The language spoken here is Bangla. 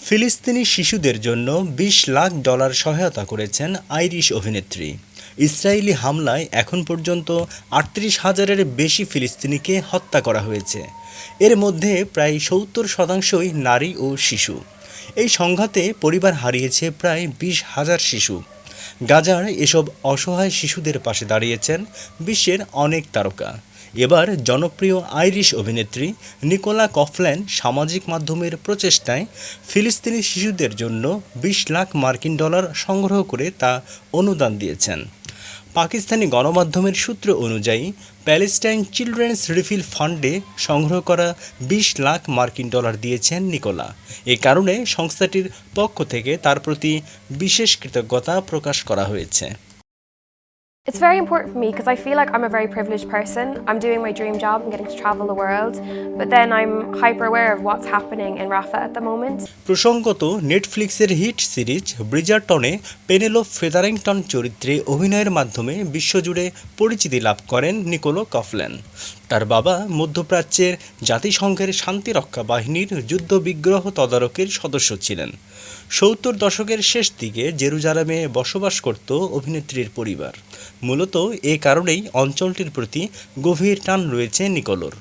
ফিলিস্তিনি শিশুদের জন্য $20 লাখ সহায়তা করেছেন আইরিশ অভিনেত্রী। ইসরায়েলি হামলায় এখন পর্যন্ত ৩৮,০০০-এর বেশি ফিলিস্তিনিকে হত্যা করা হয়েছে। এর মধ্যে প্রায় ৭০% নারী ও শিশু। এই সংঘাতে পরিবার হারিয়েছে প্রায় ২০,০০০ শিশু। গাজার এসব অসহায় শিশুদের পাশে দাঁড়িয়েছেন বিশ্বের অনেক তারকা। এবার জনপ্রিয় আইরিশ অভিনেত্রী নিকোলা কফল্যান সামাজিক মাধ্যমের প্রচেষ্টায় ফিলিস্তিনি শিশুদের জন্য $20 লাখ সংগ্রহ করে তা অনুদান দিয়েছেন। পাকিস্তানি গণমাধ্যমের সূত্র অনুযায়ী প্যালেস্টাইন চিলড্রেন্স রিলিফ ফান্ডে সংগ্রহ করা $20 লাখ দিয়েছেন নিকোলা। এ কারণে সংস্থাটির পক্ষ থেকে তার প্রতি বিশেষ কৃতজ্ঞতা প্রকাশ করা হয়েছে। It's very important for me because I feel like I'm a very privileged person. I'm doing my dream job and getting to travel the world, but then I'm hyper aware of what's happening in Rafah at the moment. প্রসঙ্গত, নেটফ্লিক্সের হিট সিরিজ ব্রিজারটনে পেনেলোপ ফেদারিংটন চরিত্রে অভিনয়ের মাধ্যমে বিশ্বজুড়ে পরিচিতি লাভ করেন নিকোলা কফল্যান। তার বাবা মধ্যপ্রাচ্যের জাতিসংঘের শান্তিরক্ষা বাহিনীর যুদ্ধবিগ্রহ তদারকের সদস্য ছিলেন। ৭০ দশকের শেষ দিকে জেরুজালেমে বসবাস করত অভিনেত্রীর পরিবার। মূলত এ কারণেই অঞ্চলটির প্রতি গভীর টান রয়েছে নিকোলার।